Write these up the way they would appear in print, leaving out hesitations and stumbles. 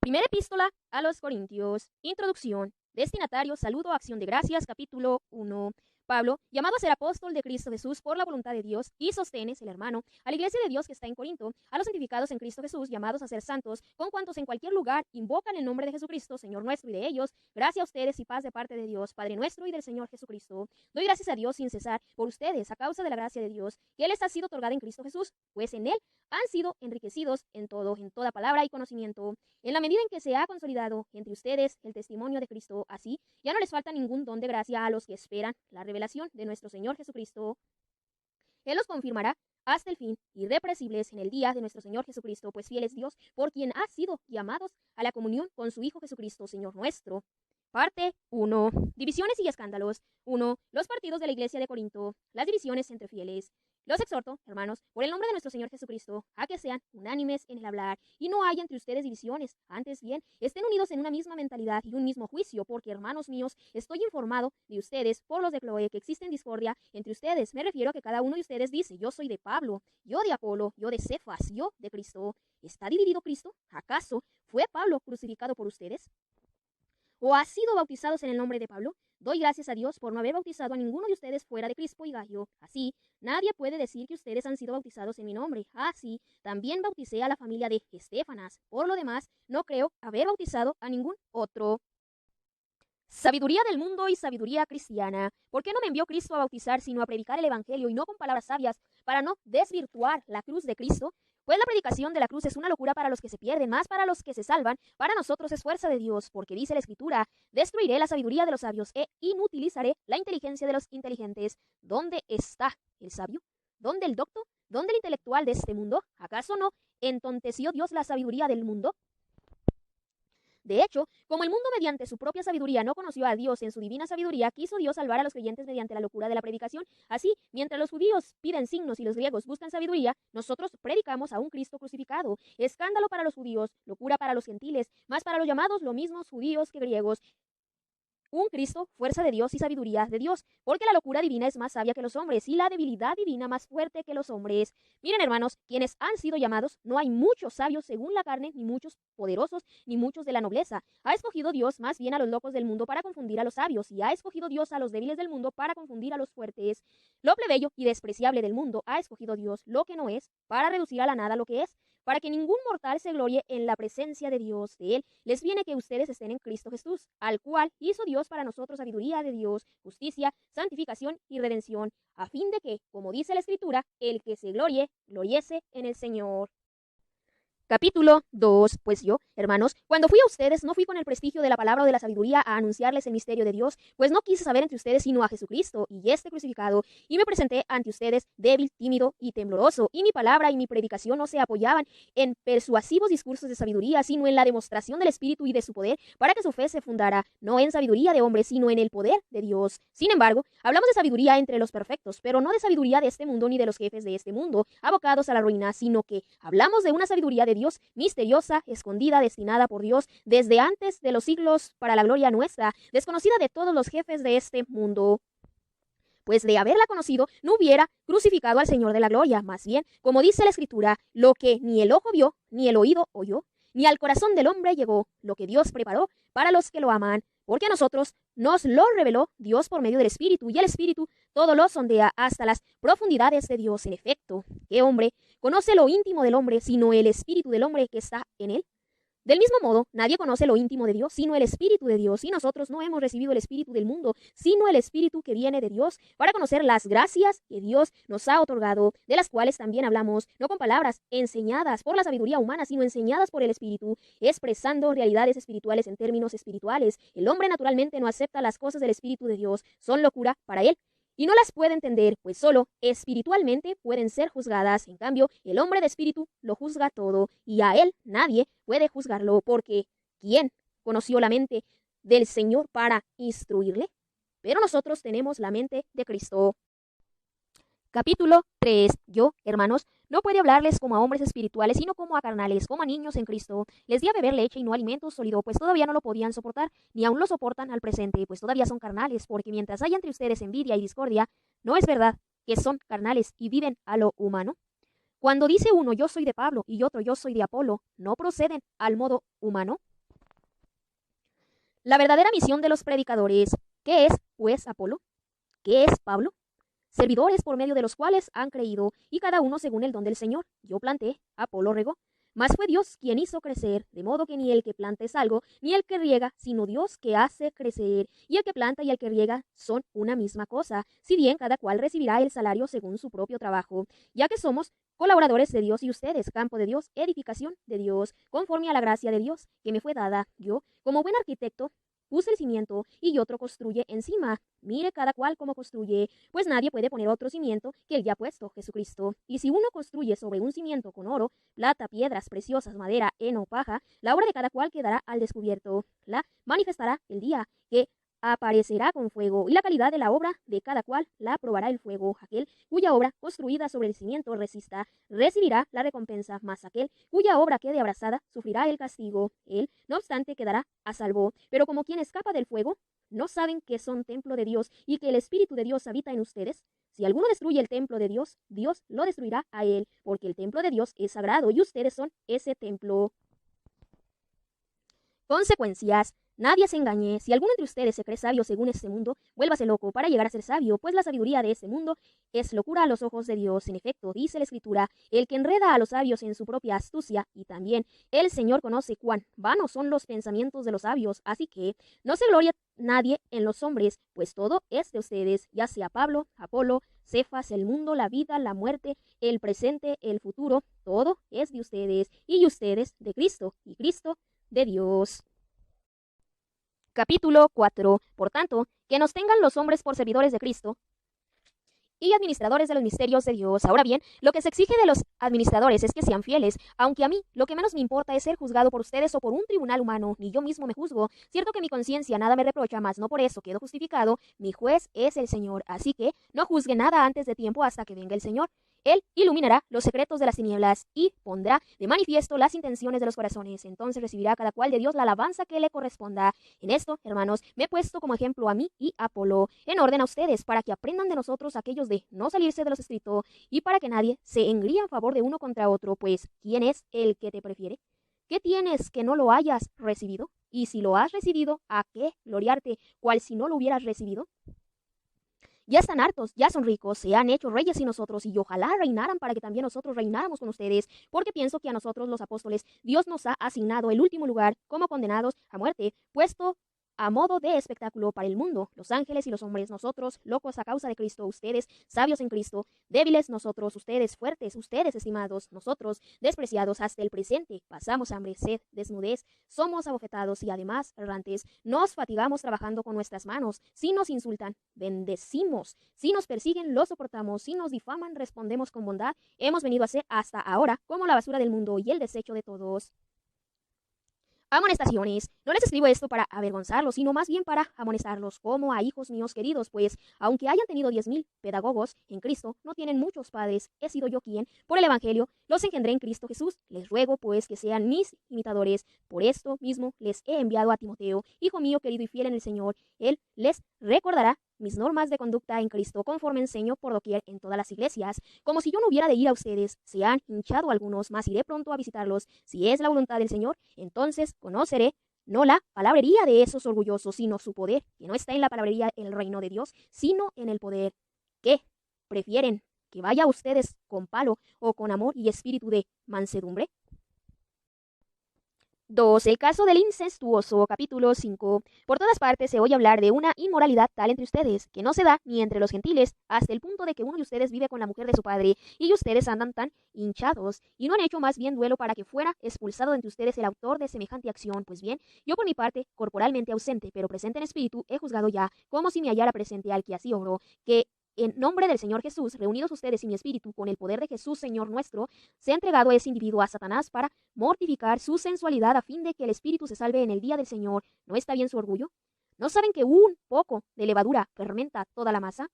Primera epístola a los Corintios. Introducción. Destinatario, saludo, acción de gracias, capítulo 1. Pablo, llamado a ser apóstol de Cristo Jesús por la voluntad de Dios, y Sostenes, el hermano, a la iglesia de Dios que está en Corinto, a los santificados en Cristo Jesús, llamados a ser santos, con cuantos en cualquier lugar invocan el nombre de Jesucristo, Señor nuestro, y de ellos, gracia a ustedes y paz de parte de Dios, Padre nuestro y del Señor Jesucristo. Doy gracias a Dios sin cesar por ustedes, a causa de la gracia de Dios, que les ha sido otorgada en Cristo Jesús, pues en él han sido enriquecidos en todo, en toda palabra y conocimiento, en la medida en que se ha consolidado entre ustedes el testimonio de Cristo. Así ya no les falta ningún don de gracia a los que esperan la revelación de nuestro Señor Jesucristo. Él los confirmará hasta el fin, irrepresibles en el día de nuestro Señor Jesucristo, pues fiel es Dios, por quien ha sido llamados a la comunión con su Hijo Jesucristo, Señor nuestro. Parte 1. Divisiones y escándalos. 1. Los partidos de la iglesia de Corinto. Las divisiones entre fieles. Los exhorto, hermanos, por el nombre de nuestro Señor Jesucristo, a que sean unánimes en el hablar, y no haya entre ustedes divisiones. Antes bien, estén unidos en una misma mentalidad y un mismo juicio, porque, hermanos míos, estoy informado de ustedes por los de Cloé que existen discordia entre ustedes. Me refiero a que cada uno de ustedes dice: yo soy de Pablo, yo de Apolo, yo de Cefas, yo de Cristo. ¿Está dividido Cristo? ¿Acaso fue Pablo crucificado por ustedes? ¿O ha sido bautizados en el nombre de Pablo? Doy gracias a Dios por no haber bautizado a ninguno de ustedes fuera de Crispo y Gallo. Así, nadie puede decir que ustedes han sido bautizados en mi nombre. Así, también bauticé a la familia de Estéfanas. Por lo demás, no creo haber bautizado a ningún otro. Sabiduría del mundo y sabiduría cristiana. ¿Por qué no me envió Cristo a bautizar, sino a predicar el evangelio, y no con palabras sabias, para no desvirtuar la cruz de Cristo? Pues la predicación de la cruz es una locura para los que se pierden, más para los que se salvan. Para nosotros es fuerza de Dios, porque dice la Escritura: destruiré la sabiduría de los sabios e inutilizaré la inteligencia de los inteligentes. ¿Dónde está el sabio? ¿Dónde el docto? ¿Dónde el intelectual de este mundo? ¿Acaso no entonteció Dios la sabiduría del mundo? De hecho, como el mundo mediante su propia sabiduría no conoció a Dios en su divina sabiduría, quiso Dios salvar a los creyentes mediante la locura de la predicación. Así, mientras los judíos piden signos y los griegos buscan sabiduría, nosotros predicamos a un Cristo crucificado. Escándalo para los judíos, locura para los gentiles, más para los llamados lo mismos judíos que griegos. Un Cristo, fuerza de Dios y sabiduría de Dios, porque la locura divina es más sabia que los hombres y la debilidad divina más fuerte que los hombres. Miren, hermanos, quienes han sido llamados, no hay muchos sabios según la carne, ni muchos poderosos, ni muchos de la nobleza. Ha escogido Dios más bien a los locos del mundo para confundir a los sabios, y ha escogido Dios a los débiles del mundo para confundir a los fuertes. Lo plebeyo y despreciable del mundo ha escogido Dios, lo que no es, para reducir a la nada lo que es, para que ningún mortal se glorie en la presencia de Dios. De él les viene que ustedes estén en Cristo Jesús, al cual hizo Dios para nosotros sabiduría de Dios, justicia, santificación y redención, a fin de que, como dice la Escritura, el que se glorie, gloriese en el Señor. Capítulo 2. Pues yo, hermanos, cuando fui a ustedes, no fui con el prestigio de la palabra o de la sabiduría a anunciarles el misterio de Dios, pues no quise saber entre ustedes sino a Jesucristo y este crucificado, y me presenté ante ustedes débil, tímido y tembloroso, y mi palabra y mi predicación no se apoyaban en persuasivos discursos de sabiduría, sino en la demostración del Espíritu y de su poder, para que su fe se fundara, no en sabiduría de hombres, sino en el poder de Dios. Sin embargo, hablamos de sabiduría entre los perfectos, pero no de sabiduría de este mundo ni de los jefes de este mundo, abocados a la ruina, sino que hablamos de una sabiduría de Dios, misteriosa, escondida, destinada por Dios desde antes de los siglos para la gloria nuestra, desconocida de todos los jefes de este mundo. Pues de haberla conocido, no hubiera crucificado al Señor de la gloria. Más bien, como dice la Escritura, lo que ni el ojo vio, ni el oído oyó, ni al corazón del hombre llegó, lo que Dios preparó para los que lo aman. Porque a nosotros nos lo reveló Dios por medio del Espíritu, y el Espíritu todo lo sondea hasta las profundidades de Dios. En efecto, ¿qué hombre conoce lo íntimo del hombre, sino el Espíritu del hombre que está en él? Del mismo modo, nadie conoce lo íntimo de Dios, sino el Espíritu de Dios, y nosotros no hemos recibido el Espíritu del mundo, sino el Espíritu que viene de Dios, para conocer las gracias que Dios nos ha otorgado, de las cuales también hablamos, no con palabras enseñadas por la sabiduría humana, sino enseñadas por el Espíritu, expresando realidades espirituales en términos espirituales. El hombre naturalmente no acepta las cosas del Espíritu de Dios, son locura para él, y no las puede entender, pues solo espiritualmente pueden ser juzgadas. En cambio, el hombre de espíritu lo juzga todo, y a él nadie puede juzgarlo, porque ¿quién conoció la mente del Señor para instruirle? Pero nosotros tenemos la mente de Cristo. Capítulo 3. Yo, hermanos, no puedo hablarles como a hombres espirituales, sino como a carnales, como a niños en Cristo. Les di a beber leche y no alimento sólido, pues todavía no lo podían soportar, ni aún lo soportan al presente, pues todavía son carnales, porque mientras haya entre ustedes envidia y discordia, no es verdad que son carnales y viven a lo humano. Cuando dice uno: yo soy de Pablo, y otro: yo soy de Apolo, ¿no proceden al modo humano? La verdadera misión de los predicadores. ¿Qué es, pues, Apolo? ¿Qué es Pablo? Servidores por medio de los cuales han creído, y cada uno según el don del Señor. Yo planté, Apolo regó, mas fue Dios quien hizo crecer, de modo que ni el que planta es algo, ni el que riega, sino Dios que hace crecer. Y el que planta y el que riega son una misma cosa, si bien cada cual recibirá el salario según su propio trabajo, ya que somos colaboradores de Dios y ustedes, campo de Dios, edificación de Dios, conforme a la gracia de Dios que me fue dada. Yo, como buen arquitecto, puse el cimiento y otro construye encima. Mire cada cual cómo construye, pues nadie puede poner otro cimiento que el ya puesto, Jesucristo. Y si uno construye sobre un cimiento con oro, plata, piedras preciosas, madera, heno, paja, la obra de cada cual quedará al descubierto. La manifestará el día que aparecerá con fuego, y la calidad de la obra de cada cual la probará el fuego. Aquel cuya obra construida sobre el cimiento resista, recibirá la recompensa, mas aquel cuya obra quede abrazada, sufrirá el castigo. Él, no obstante, quedará a salvo. Pero como quien escapa del fuego, ¿no saben que son templo de Dios y que el Espíritu de Dios habita en ustedes? Si alguno destruye el templo de Dios, Dios lo destruirá a él, porque el templo de Dios es sagrado y ustedes son ese templo. Consecuencias. Nadie se engañe. Si alguno entre ustedes se cree sabio según este mundo, vuélvase loco para llegar a ser sabio, pues la sabiduría de este mundo es locura a los ojos de Dios. En efecto, dice la Escritura, el que enreda a los sabios en su propia astucia, y también el Señor conoce cuán vanos son los pensamientos de los sabios. Así que no se glorie nadie en los hombres, pues todo es de ustedes, ya sea Pablo, Apolo, Cefas, el mundo, la vida, la muerte, el presente, el futuro, todo es de ustedes, y ustedes de Cristo, y Cristo de Dios. Capítulo 4. Por tanto, que nos tengan los hombres por servidores de Cristo y administradores de los misterios de Dios. Ahora bien, lo que se exige de los administradores es que sean fieles, aunque a mí lo que menos me importa es ser juzgado por ustedes o por un tribunal humano, ni yo mismo me juzgo. Cierto que mi conciencia nada me reprocha, mas no por eso quedo justificado. Mi juez es el Señor, así que no juzgue nada antes de tiempo hasta que venga el Señor. Él iluminará los secretos de las tinieblas y pondrá de manifiesto las intenciones de los corazones. Entonces recibirá cada cual de Dios la alabanza que le corresponda. En esto, hermanos, me he puesto como ejemplo a mí y a Apolo, en orden a ustedes, para que aprendan de nosotros aquellos de no salirse de los escritos, y para que nadie se engríe en favor de uno contra otro, pues ¿quién es el que te prefiere? ¿Qué tienes que no lo hayas recibido? Y si lo has recibido, ¿a qué gloriarte, cual si no lo hubieras recibido? Ya están hartos, ya son ricos, se han hecho reyes sin nosotros, y ojalá reinaran para que también nosotros reináramos con ustedes, porque pienso que a nosotros los apóstoles Dios nos ha asignado el último lugar como condenados a muerte, puesto a modo de espectáculo para el mundo, los ángeles y los hombres, nosotros, locos a causa de Cristo, ustedes, sabios en Cristo, débiles nosotros, ustedes, fuertes, ustedes, estimados, nosotros, despreciados hasta el presente, pasamos hambre, sed, desnudez, somos abofetados y además errantes, nos fatigamos trabajando con nuestras manos, si nos insultan, bendecimos, si nos persiguen, lo soportamos, si nos difaman, respondemos con bondad, hemos venido a ser hasta ahora como la basura del mundo y el desecho de todos. Amonestaciones. No les escribo esto para avergonzarlos, sino más bien para amonestarlos como a hijos míos queridos, pues aunque hayan tenido 10,000 pedagogos en Cristo, no tienen muchos padres. He sido yo quien, por el Evangelio, los engendré en Cristo Jesús. Les ruego, pues, que sean mis imitadores. Por esto mismo les he enviado a Timoteo, hijo mío querido y fiel en el Señor. Él les recordará mis normas de conducta en Cristo, conforme enseño por doquier en todas las iglesias. Como si yo no hubiera de ir a ustedes, se han hinchado algunos, mas iré pronto a visitarlos. Si es la voluntad del Señor, entonces conoceré no la palabrería de esos orgullosos, sino su poder, que no está en la palabrería el reino de Dios, sino en el poder. ¿Qué prefieren? ¿Que vaya a ustedes con palo o con amor y espíritu de mansedumbre? 2. El caso del incestuoso, capítulo 5. Por todas partes se oye hablar de una inmoralidad tal entre ustedes, que no se da ni entre los gentiles, hasta el punto de que uno de ustedes vive con la mujer de su padre, y ustedes andan tan hinchados, y no han hecho más bien duelo para que fuera expulsado de entre ustedes el autor de semejante acción. Pues bien, yo por mi parte, corporalmente ausente, pero presente en espíritu, he juzgado ya, como si me hallara presente al que así obró, que en nombre del Señor Jesús, reunidos ustedes y mi espíritu con el poder de Jesús, Señor nuestro, se ha entregado ese individuo a Satanás para mortificar su sensualidad a fin de que el espíritu se salve en el día del Señor. ¿No está bien su orgullo? ¿No saben que un poco de levadura fermenta toda la masa?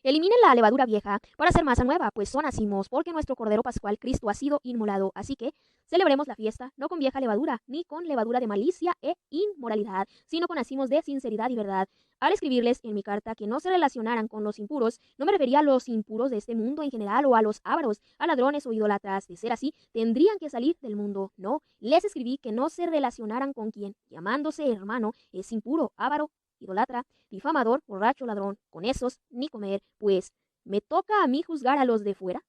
Eliminen la levadura vieja para hacer masa nueva, pues son nacimos, porque nuestro Cordero Pascual Cristo ha sido inmolado. Así que celebremos la fiesta, no con vieja levadura, ni con levadura de malicia e inmoralidad, sino con nacimos de sinceridad y verdad. Al escribirles en mi carta que no se relacionaran con los impuros, no me refería a los impuros de este mundo en general o a los ávaros, a ladrones o idólatras. De ser así, tendrían que salir del mundo. No, les escribí que no se relacionaran con quien, llamándose hermano, es impuro, avaro, idolatra, difamador, borracho, ladrón. Con esos ni comer, pues me toca a mí juzgar a los de fuera.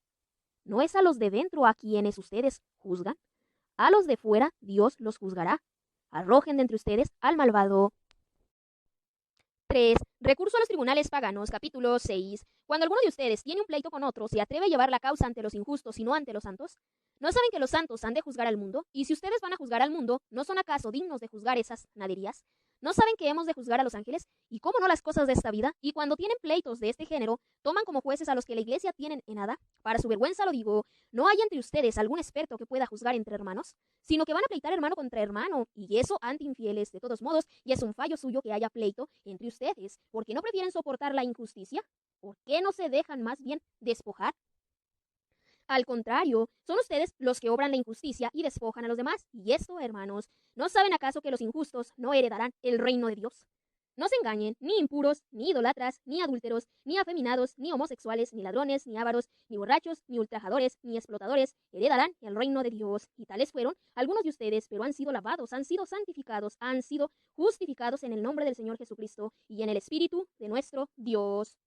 ¿No es a los de dentro a quienes ustedes juzgan? A los de fuera Dios los juzgará. Arrojen de entre ustedes al malvado. 3. Recurso a los tribunales paganos, capítulo 6. Cuando alguno de ustedes tiene un pleito con otro, ¿se atreve a llevar la causa ante los injustos y no ante los santos? ¿No saben que los santos han de juzgar al mundo? Y si ustedes van a juzgar al mundo, ¿no son acaso dignos de juzgar esas naderías? ¿No saben que hemos de juzgar a los ángeles? ¿Y cómo no las cosas de esta vida? Y cuando tienen pleitos de este género, toman como jueces a los que la iglesia tienen en nada. Para su vergüenza lo digo, no hay entre ustedes algún experto que pueda juzgar entre hermanos, sino que van a pleitar hermano contra hermano, y eso ante infieles. De todos modos, y es un fallo suyo que haya pleito entre ustedes. ¿Por qué no prefieren soportar la injusticia? ¿Por qué no se dejan más bien despojar? Al contrario, son ustedes los que obran la injusticia y despojan a los demás. Y esto, hermanos, ¿no saben acaso que los injustos no heredarán el reino de Dios? No se engañen, ni impuros, ni idolatras, ni adúlteros, ni afeminados, ni homosexuales, ni ladrones, ni ávaros, ni borrachos, ni ultrajadores, ni explotadores heredarán el reino de Dios. Y tales fueron algunos de ustedes, pero han sido lavados, han sido santificados, han sido justificados en el nombre del Señor Jesucristo y en el Espíritu de nuestro Dios.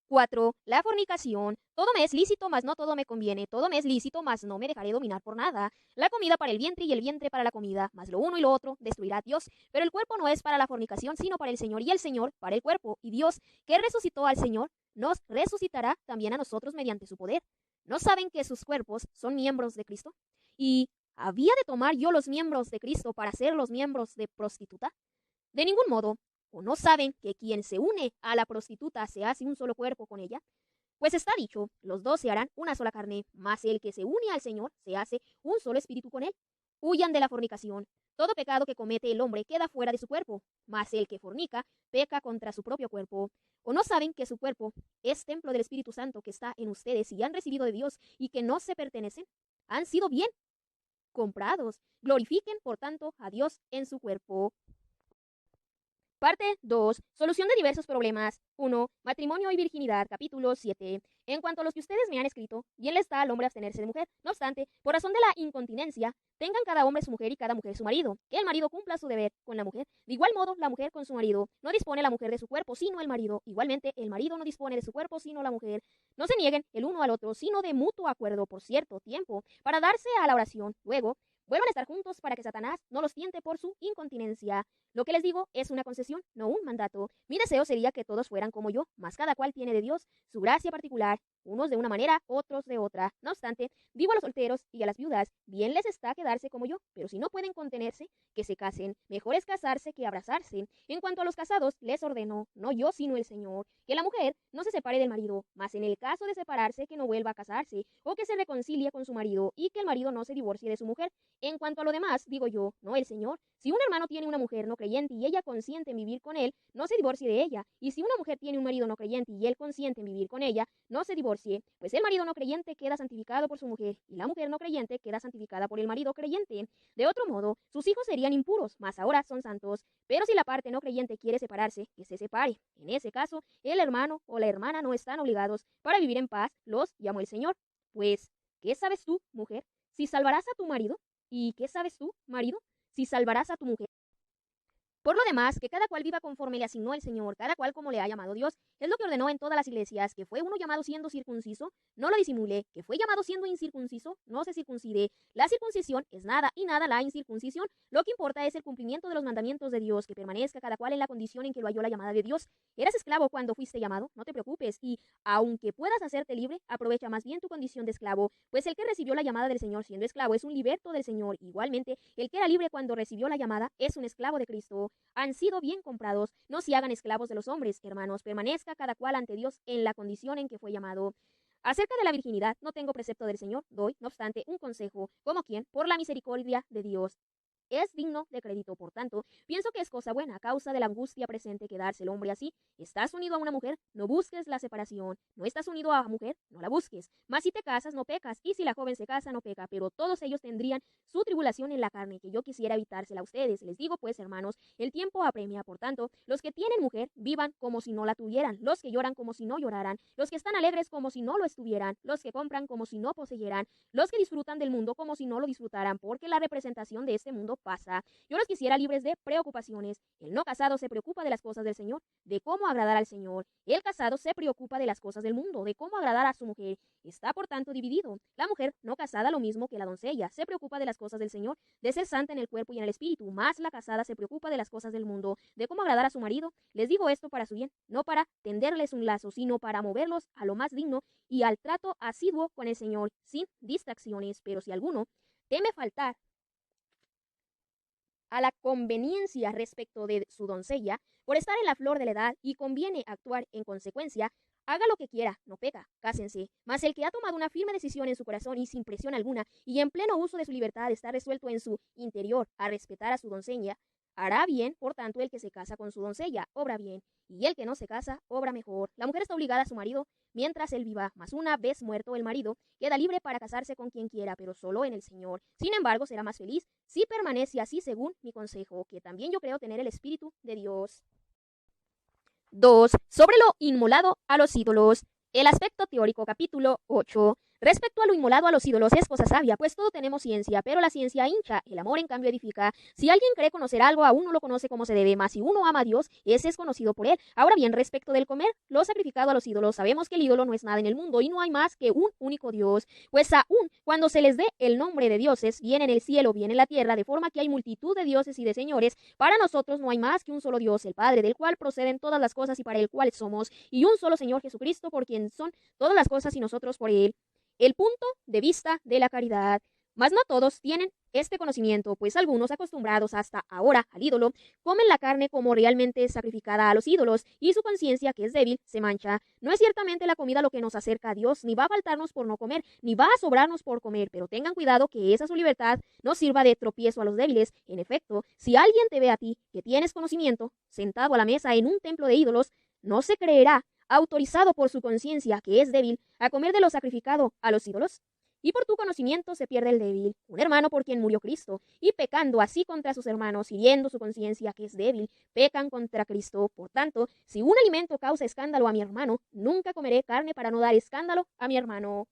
4. La fornicación. Todo me es lícito, mas no todo me conviene. Todo me es lícito, mas no me dejaré dominar por nada. La comida para el vientre y el vientre para la comida, mas lo uno y lo otro destruirá a Dios. Pero el cuerpo no es para la fornicación, sino para el Señor, y el Señor para el cuerpo. Y Dios, que resucitó al Señor, nos resucitará también a nosotros mediante su poder. ¿No saben que sus cuerpos son miembros de Cristo? ¿Y había de tomar yo los miembros de Cristo para ser los miembros de prostituta? De ningún modo. ¿O no saben que quien se une a la prostituta se hace un solo cuerpo con ella? Pues está dicho, los dos se harán una sola carne, mas el que se une al Señor se hace un solo espíritu con él. Huyan de la fornicación. Todo pecado que comete el hombre queda fuera de su cuerpo, mas el que fornica peca contra su propio cuerpo. ¿O no saben que su cuerpo es templo del Espíritu Santo que está en ustedes y han recibido de Dios y que no se pertenecen? Han sido bien comprados. Glorifiquen, por tanto, a Dios en su cuerpo. Parte 2. Solución de diversos problemas. 1. Matrimonio y virginidad. Capítulo 7. En cuanto a los que ustedes me han escrito, bien le está al hombre abstenerse de mujer. No obstante, por razón de la incontinencia, tengan cada hombre su mujer y cada mujer su marido. Que el marido cumpla su deber con la mujer. De igual modo, la mujer con su marido. No dispone la mujer de su cuerpo, sino el marido. Igualmente, el marido no dispone de su cuerpo, sino la mujer. No se nieguen el uno al otro, sino de mutuo acuerdo por cierto tiempo, para darse a la oración. Luego, vuelvan a estar juntos para que Satanás no los tiente por su incontinencia. Lo que les digo es una concesión, no un mandato. Mi deseo sería que todos fueran como yo, mas cada cual tiene de Dios su gracia particular, unos de una manera, otros de otra. No obstante, digo a los solteros y a las viudas, bien les está quedarse como yo, pero si no pueden contenerse, que se casen. Mejor es casarse que abrazarse. En cuanto a los casados, les ordeno, no yo sino el Señor, que la mujer no se separe del marido, mas en el caso de separarse, que no vuelva a casarse, o que se reconcilie con su marido, y que el marido no se divorcie de su mujer. En cuanto a lo demás, digo yo, no el Señor. Si un hermano tiene una mujer no creyente y ella consiente en vivir con él, no se divorcie de ella. Y si una mujer tiene un marido no creyente y él consiente en vivir con ella, no se divorcie, pues el marido no creyente queda santificado por su mujer, y la mujer no creyente queda santificada por el marido creyente. De otro modo, sus hijos serían impuros, mas ahora son santos. Pero si la parte no creyente quiere separarse, que se separe. En ese caso, el hermano o la hermana no están obligados. Para vivir en paz, los llamó el Señor. Pues, ¿qué sabes tú, mujer, si salvarás a tu marido? ¿Y qué sabes tú, marido, si salvarás a tu mujer? Por lo demás, que cada cual viva conforme le asignó el Señor, cada cual como le ha llamado Dios. Es lo que ordenó en todas las iglesias, que fue uno llamado siendo circunciso, no lo disimule, que fue llamado siendo incircunciso, no se circuncide. La circuncisión es nada y nada la incircuncisión. Lo que importa es el cumplimiento de los mandamientos de Dios, que permanezca cada cual en la condición en que lo halló la llamada de Dios. Eras esclavo cuando fuiste llamado, no te preocupes, y aunque puedas hacerte libre, aprovecha más bien tu condición de esclavo, pues el que recibió la llamada del Señor siendo esclavo es un liberto del Señor. Igualmente, el que era libre cuando recibió la llamada es un esclavo de Cristo. Han sido bien comprados, no se hagan esclavos de los hombres, hermanos, permanezca cada cual ante Dios en la condición en que fue llamado. Acerca de la virginidad, no tengo precepto del Señor, doy, no obstante, un consejo, como quien, por la misericordia de Dios. es digno de crédito. Por tanto, pienso que es cosa buena a causa de la angustia presente quedarse el hombre así. Estás unido a una mujer, no busques la separación. No estás unido a mujer, no la busques. Mas si te casas, no pecas. Y si la joven se casa, no peca. Pero todos ellos tendrían su tribulación en la carne, que yo quisiera evitársela a ustedes. Les digo pues, hermanos, el tiempo apremia. Por tanto, los que tienen mujer, vivan como si no la tuvieran. Los que lloran como si no lloraran. Los que están alegres como si no lo estuvieran. Los que compran como si no poseyeran. Los que disfrutan del mundo como si no lo disfrutaran, porque la representación de este mundo pasa. Yo los quisiera libres de preocupaciones. El no casado se preocupa de las cosas del Señor, de cómo agradar al Señor. El casado se preocupa de las cosas del mundo, de cómo agradar a su mujer. Está por tanto dividido. La mujer no casada, lo mismo que la doncella, se preocupa de las cosas del Señor, de ser santa en el cuerpo y en el espíritu. Más la casada se preocupa de las cosas del mundo, de cómo agradar a su marido. Les digo esto para su bien, no para tenderles un lazo, sino para moverlos a lo más digno y al trato asiduo con el Señor, sin distracciones. Pero si alguno teme faltar a la conveniencia respecto de su doncella, por estar en la flor de la edad y conviene actuar en consecuencia, haga lo que quiera, no peca, cásense. Mas el que ha tomado una firme decisión en su corazón y sin presión alguna, y en pleno uso de su libertad está resuelto en su interior a respetar a su doncella, hará bien, por tanto, el que se casa con su doncella, obra bien, y el que no se casa, obra mejor. La mujer está obligada a su marido mientras él viva, mas una vez muerto el marido, queda libre para casarse con quien quiera, pero solo en el Señor. Sin embargo, será más feliz si permanece así según mi consejo, que también yo creo tener el Espíritu de Dios. 2. Sobre lo inmolado a los ídolos. El aspecto teórico, capítulo 8. Respecto a lo inmolado a los ídolos es cosa sabia, pues todo tenemos ciencia, pero la ciencia hincha, el amor en cambio edifica. Si alguien cree conocer algo, aún no lo conoce como se debe, mas si uno ama a Dios, ese es conocido por él. Ahora bien, respecto del comer lo sacrificado a los ídolos, sabemos que el ídolo no es nada en el mundo y no hay más que un único Dios, pues aún cuando se les dé el nombre de dioses, bien en el cielo, bien en la tierra, de forma que hay multitud de dioses y de señores, para nosotros no hay más que un solo Dios, el Padre, del cual proceden todas las cosas y para el cual somos, y un solo Señor Jesucristo, por quien son todas las cosas y nosotros por él. El punto de vista de la caridad. Mas no todos tienen este conocimiento, pues algunos, acostumbrados hasta ahora al ídolo, comen la carne como realmente sacrificada a los ídolos, y su conciencia, que es débil, se mancha. No es ciertamente la comida lo que nos acerca a Dios, ni va a faltarnos por no comer, ni va a sobrarnos por comer, pero tengan cuidado que esa su libertad no sirva de tropiezo a los débiles. En efecto, si alguien te ve a ti, que tienes conocimiento, sentado a la mesa en un templo de ídolos, no se creerá autorizado por su conciencia, que es débil, a comer de lo sacrificado a los ídolos. Y por tu conocimiento se pierde el débil, un hermano por quien murió Cristo, y pecando así contra sus hermanos, hiriendo su conciencia, que es débil, pecan contra Cristo. Por tanto, si un alimento causa escándalo a mi hermano, nunca comeré carne para no dar escándalo a mi hermano.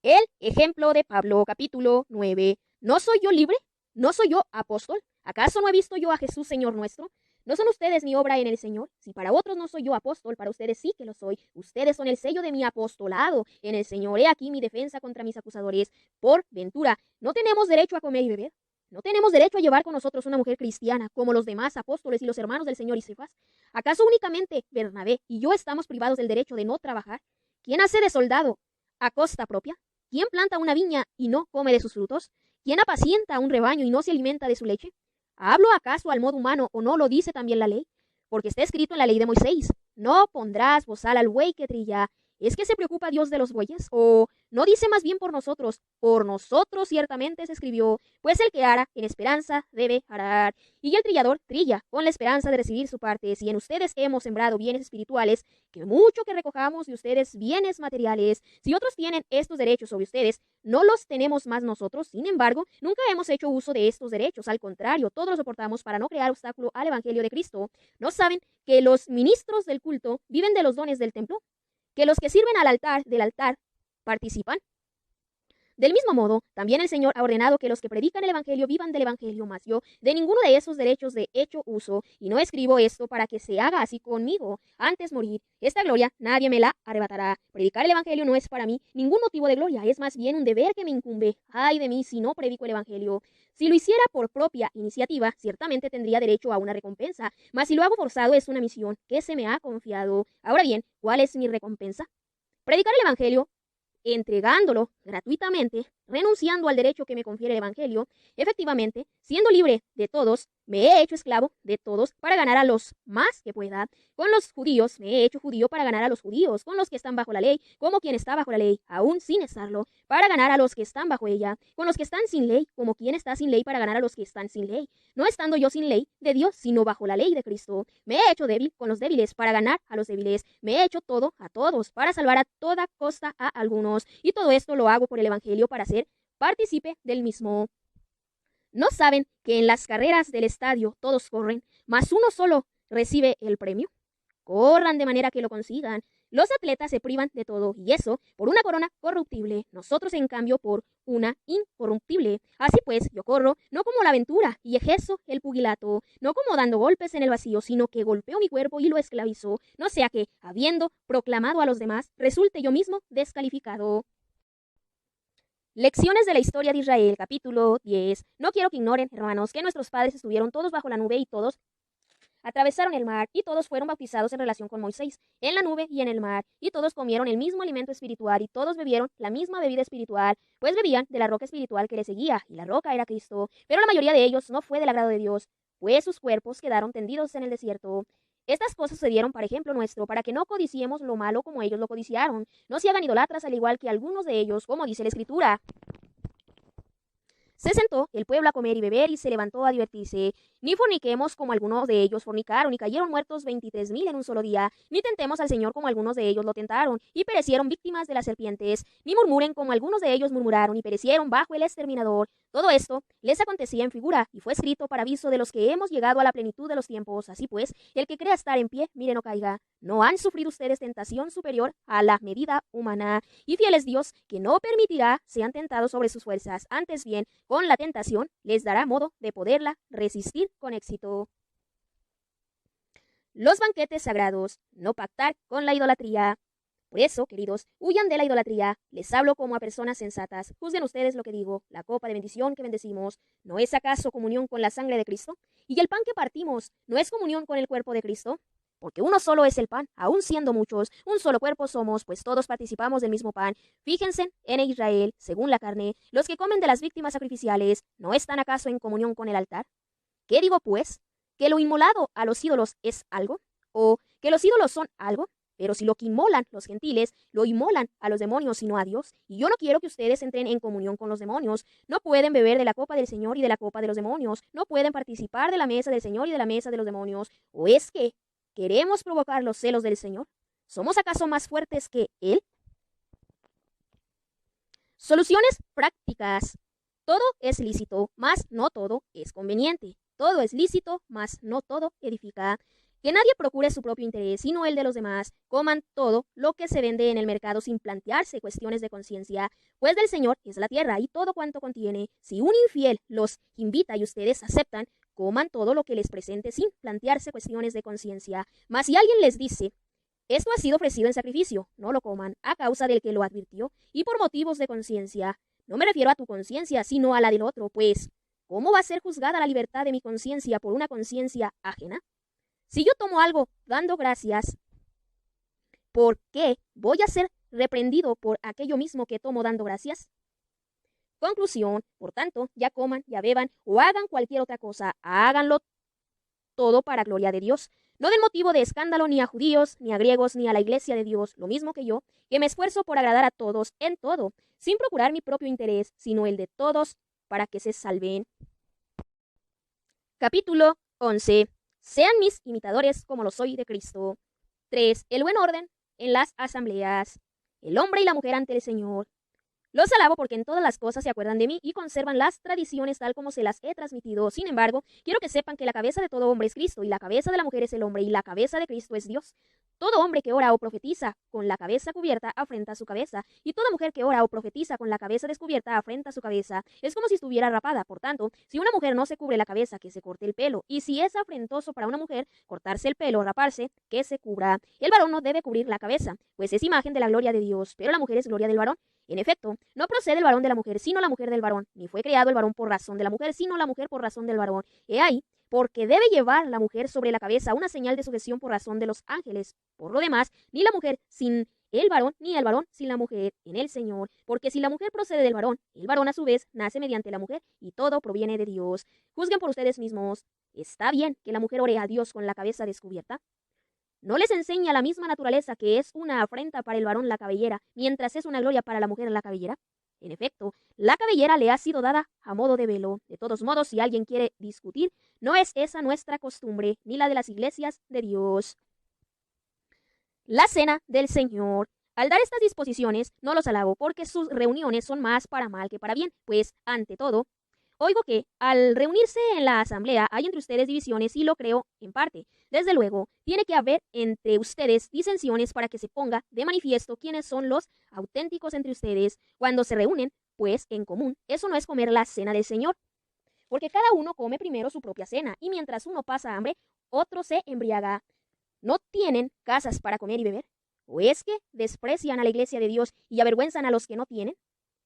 El ejemplo de Pablo, capítulo 9. ¿No soy yo libre? ¿No soy yo apóstol? ¿Acaso no he visto yo a Jesús, Señor nuestro? ¿No son ustedes mi obra en el Señor? Si para otros no soy yo apóstol, para ustedes sí que lo soy. Ustedes son el sello de mi apostolado en el Señor. He aquí mi defensa contra mis acusadores. Por ventura, ¿no tenemos derecho a comer y beber? ¿No tenemos derecho a llevar con nosotros una mujer cristiana, como los demás apóstoles y los hermanos del Señor y Cefas? ¿Acaso únicamente Bernabé y yo estamos privados del derecho de no trabajar? ¿Quién hace de soldado a costa propia? ¿Quién planta una viña y no come de sus frutos? ¿Quién apacienta un rebaño y no se alimenta de su leche? ¿Hablo acaso al modo humano o no lo dice también la ley? Porque está escrito en la ley de Moisés, no pondrás bozal al buey que trilla. ¿Es que se preocupa Dios de los bueyes? ¿O no dice más bien por nosotros? Por nosotros ciertamente se escribió, pues el que ara en esperanza debe arar. Y el trillador trilla con la esperanza de recibir su parte. Si en ustedes hemos sembrado bienes espirituales, que mucho que recojamos de ustedes bienes materiales. Si otros tienen estos derechos sobre ustedes, no los tenemos más nosotros. Sin embargo, nunca hemos hecho uso de estos derechos. Al contrario, todos los soportamos para no crear obstáculo al evangelio de Cristo. ¿No saben que los ministros del culto viven de los dones del templo? ¿Que los que sirven al altar del altar participan? Del mismo modo, también el Señor ha ordenado que los que predican el Evangelio vivan del Evangelio, mas yo de ninguno de esos derechos de hecho uso, y no escribo esto para que se haga así conmigo, antes morir. Esta gloria nadie me la arrebatará. Predicar el Evangelio no es para mí ningún motivo de gloria, es más bien un deber que me incumbe. Ay de mí si no predico el Evangelio. Si lo hiciera por propia iniciativa, ciertamente tendría derecho a una recompensa, mas si lo hago forzado es una misión que se me ha confiado. Ahora bien, ¿cuál es mi recompensa? Predicar el Evangelio, entregándolo gratuitamente renunciando al derecho que me confiere el Evangelio, efectivamente, siendo libre de todos, me he hecho esclavo de todos para ganar a los más que pueda. Con los judíos me he hecho judío para ganar a los judíos, con los que están bajo la ley, como quien está bajo la ley, aún sin estarlo, para ganar a los que están bajo ella, con los que están sin ley, como quien está sin ley, para ganar a los que están sin ley, no estando yo sin ley de Dios, sino bajo la ley de Cristo. Me he hecho débil con los débiles para ganar a los débiles, me he hecho todo a todos para salvar a toda costa a algunos, y todo esto lo hago por el Evangelio para ser partícipe del mismo. ¿No saben que en las carreras del estadio todos corren, mas uno solo recibe el premio? Corran de manera que lo consigan. Los atletas se privan de todo, y eso por una corona corruptible, nosotros en cambio por una incorruptible. Así pues, yo corro, no como la aventura, y ejerzo el pugilato, no como dando golpes en el vacío, sino que golpeo mi cuerpo y lo esclavizo, no sea que, habiendo proclamado a los demás, resulte yo mismo descalificado. Lecciones de la historia de Israel, capítulo 10. No quiero que ignoren, hermanos, que nuestros padres estuvieron todos bajo la nube y todos atravesaron el mar, y todos fueron bautizados en relación con Moisés, en la nube y en el mar, y todos comieron el mismo alimento espiritual, y todos bebieron la misma bebida espiritual, pues bebían de la roca espiritual que les seguía, y la roca era Cristo. Pero la mayoría de ellos no fue del agrado de Dios, pues sus cuerpos quedaron tendidos en el desierto. Estas cosas se dieron para ejemplo nuestro, para que no codiciemos lo malo como ellos lo codiciaron. No se hagan idolatras al igual que algunos de ellos, como dice la Escritura. Se sentó el pueblo a comer y beber y se levantó a divertirse. Ni forniquemos como algunos de ellos fornicaron y cayeron muertos 23,000 en un solo día. Ni tentemos al Señor como algunos de ellos lo tentaron y perecieron víctimas de las serpientes. Ni murmuren como algunos de ellos murmuraron y perecieron bajo el exterminador. Todo esto les acontecía en figura y fue escrito para aviso de los que hemos llegado a la plenitud de los tiempos. Así pues, el que crea estar en pie, mire no caiga. No han sufrido ustedes tentación superior a la medida humana. Y fiel es Dios, que no permitirá sean tentados sobre sus fuerzas. Antes bien, con la tentación les dará modo de poderla resistir con éxito. Los banquetes sagrados, no pactar con la idolatría. Por eso, queridos, huyan de la idolatría. Les hablo como a personas sensatas. Juzguen ustedes lo que digo. La copa de bendición que bendecimos, ¿no es acaso comunión con la sangre de Cristo? Y el pan que partimos, ¿no es comunión con el cuerpo de Cristo? Porque uno solo es el pan, aun siendo muchos, un solo cuerpo somos, pues todos participamos del mismo pan. Fíjense en Israel, según la carne, los que comen de las víctimas sacrificiales, ¿no están acaso en comunión con el altar? ¿Qué digo pues? ¿Que lo inmolado a los ídolos es algo? ¿O que los ídolos son algo? Pero si lo que inmolan los gentiles, lo inmolan a los demonios y no a Dios. Y yo no quiero que ustedes entren en comunión con los demonios. No pueden beber de la copa del Señor y de la copa de los demonios. No pueden participar de la mesa del Señor y de la mesa de los demonios. ¿O es que queremos provocar los celos del Señor? ¿Somos acaso más fuertes que Él? Soluciones prácticas. Todo es lícito, mas no todo es conveniente. Todo es lícito, mas no todo edifica. Que nadie procure su propio interés, sino el de los demás. Coman todo lo que se vende en el mercado sin plantearse cuestiones de conciencia, pues del Señor es la tierra y todo cuanto contiene. Si un infiel los invita y ustedes aceptan, coman todo lo que les presente sin plantearse cuestiones de conciencia. Mas si alguien les dice, esto ha sido ofrecido en sacrificio, no lo coman, a causa del que lo advirtió y por motivos de conciencia. No me refiero a tu conciencia, sino a la del otro, pues, ¿cómo va a ser juzgada la libertad de mi conciencia por una conciencia ajena? Si yo tomo algo dando gracias, ¿por qué voy a ser reprendido por aquello mismo que tomo dando gracias? Conclusión, por tanto, ya coman, ya beban o hagan cualquier otra cosa, háganlo todo para gloria de Dios. No den motivo de escándalo ni a judíos, ni a griegos, ni a la iglesia de Dios, lo mismo que yo, que me esfuerzo por agradar a todos en todo, sin procurar mi propio interés, sino el de todos, para que se salven. Capítulo 11. Sean mis imitadores como lo soy de Cristo. 3. El buen orden en las asambleas. El hombre y la mujer ante el Señor. Los alabo porque en todas las cosas se acuerdan de mí y conservan las tradiciones tal como se las he transmitido. Sin embargo, quiero que sepan que la cabeza de todo hombre es Cristo, y la cabeza de la mujer es el hombre, y la cabeza de Cristo es Dios. Todo hombre que ora o profetiza con la cabeza cubierta afrenta su cabeza, y toda mujer que ora o profetiza con la cabeza descubierta afrenta su cabeza. Es como si estuviera rapada. Por tanto, si una mujer no se cubre la cabeza, que se corte el pelo, y si es afrentoso para una mujer cortarse el pelo o raparse, que se cubra. El varón no debe cubrir la cabeza, pues es imagen de la gloria de Dios, pero la mujer es gloria del varón. En efecto, no procede el varón de la mujer, sino la mujer del varón, ni fue creado el varón por razón de la mujer, sino la mujer por razón del varón. He ahí, porque debe llevar la mujer sobre la cabeza una señal de sujeción por razón de los ángeles. Por lo demás, ni la mujer sin el varón, ni el varón sin la mujer en el Señor. Porque si la mujer procede del varón, el varón a su vez nace mediante la mujer, y todo proviene de Dios. Juzguen por ustedes mismos. ¿Está bien que la mujer ore a Dios con la cabeza descubierta? ¿No les enseña la misma naturaleza que es una afrenta para el varón la cabellera, mientras es una gloria para la mujer la cabellera? En efecto, la cabellera le ha sido dada a modo de velo. De todos modos, si alguien quiere discutir, no es esa nuestra costumbre, ni la de las iglesias de Dios. La cena del Señor. Al dar estas disposiciones, no los alabo, porque sus reuniones son más para mal que para bien, pues, ante todo, oigo que, al reunirse en la asamblea, hay entre ustedes divisiones, y lo creo en parte. Desde luego, tiene que haber entre ustedes disensiones para que se ponga de manifiesto quiénes son los auténticos entre ustedes. Cuando se reúnen, pues, en común, eso no es comer la cena del Señor, porque cada uno come primero su propia cena, y mientras uno pasa hambre, otro se embriaga. ¿No tienen casas para comer y beber? ¿O es que desprecian a la iglesia de Dios y avergüenzan a los que no tienen?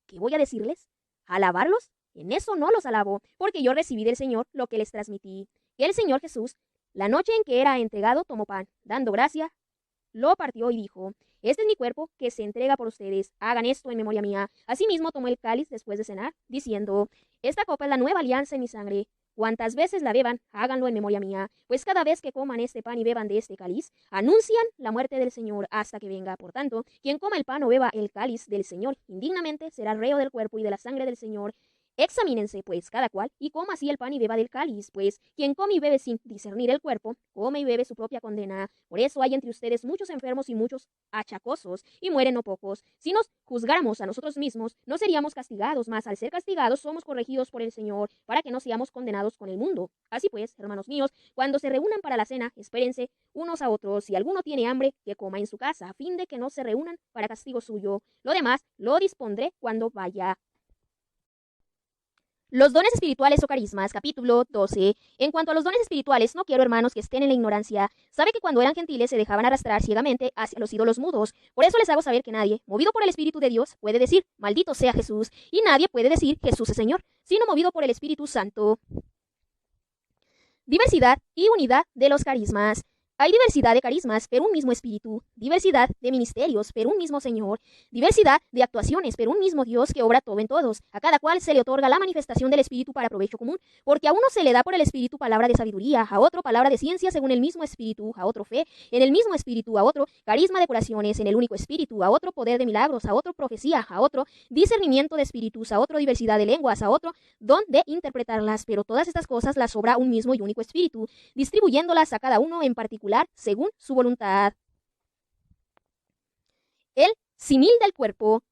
¿Qué voy a decirles? ¿Alabarlos? En eso no los alabo, porque yo recibí del Señor lo que les transmití. Que el Señor Jesús, la noche en que era entregado, tomó pan, dando gracia, lo partió y dijo: este es mi cuerpo que se entrega por ustedes, hagan esto en memoria mía. Asimismo tomó el cáliz después de cenar, diciendo: esta copa es la nueva alianza en mi sangre. Cuantas veces la beban, háganlo en memoria mía, pues cada vez que coman este pan y beban de este cáliz, anuncian la muerte del Señor hasta que venga. Por tanto, quien coma el pan o beba el cáliz del Señor indignamente será reo del cuerpo y de la sangre del Señor. Examínense, pues, cada cual, y coma así el pan y beba del cáliz, pues quien come y bebe sin discernir el cuerpo, come y bebe su propia condena. Por eso hay entre ustedes muchos enfermos y muchos achacosos, y mueren no pocos. Si nos juzgáramos a nosotros mismos, no seríamos castigados, mas al ser castigados somos corregidos por el Señor, para que no seamos condenados con el mundo. Así pues, hermanos míos, cuando se reúnan para la cena, espérense unos a otros. Si alguno tiene hambre, que coma en su casa, a fin de que no se reúnan para castigo suyo. Lo demás lo dispondré cuando vaya. Los dones espirituales o carismas, capítulo 12. En cuanto a los dones espirituales, no quiero, hermanos, que estén en la ignorancia. Sabe que cuando eran gentiles se dejaban arrastrar ciegamente hacia los ídolos mudos. Por eso les hago saber que nadie, movido por el Espíritu de Dios, puede decir: maldito sea Jesús. Y nadie puede decir: Jesús es Señor, sino movido por el Espíritu Santo. Diversidad y unidad de los carismas. Hay diversidad de carismas, pero un mismo espíritu, diversidad de ministerios, pero un mismo Señor, diversidad de actuaciones, pero un mismo Dios que obra todo en todos. A cada cual se le otorga la manifestación del espíritu para provecho común, porque a uno se le da por el espíritu palabra de sabiduría, a otro palabra de ciencia según el mismo espíritu, a otro fe en el mismo espíritu, a otro carisma de curaciones en el único espíritu, a otro poder de milagros, a otro profecía, a otro discernimiento de espíritus, a otro diversidad de lenguas, a otro don de interpretarlas. Pero todas estas cosas las obra un mismo y único espíritu, distribuyéndolas a cada uno en particular según su voluntad. El símil del cuerpo.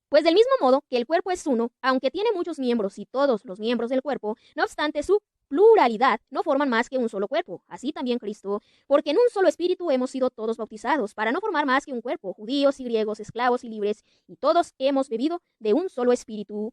Pues del mismo modo que el cuerpo es uno, aunque tiene muchos miembros y todos los miembros del cuerpo, no obstante su pluralidad, no forman más que un solo cuerpo. Así también Cristo, porque en un solo espíritu hemos sido todos bautizados, para no formar más que un cuerpo, judíos y griegos, esclavos y libres, y todos hemos bebido de un solo espíritu.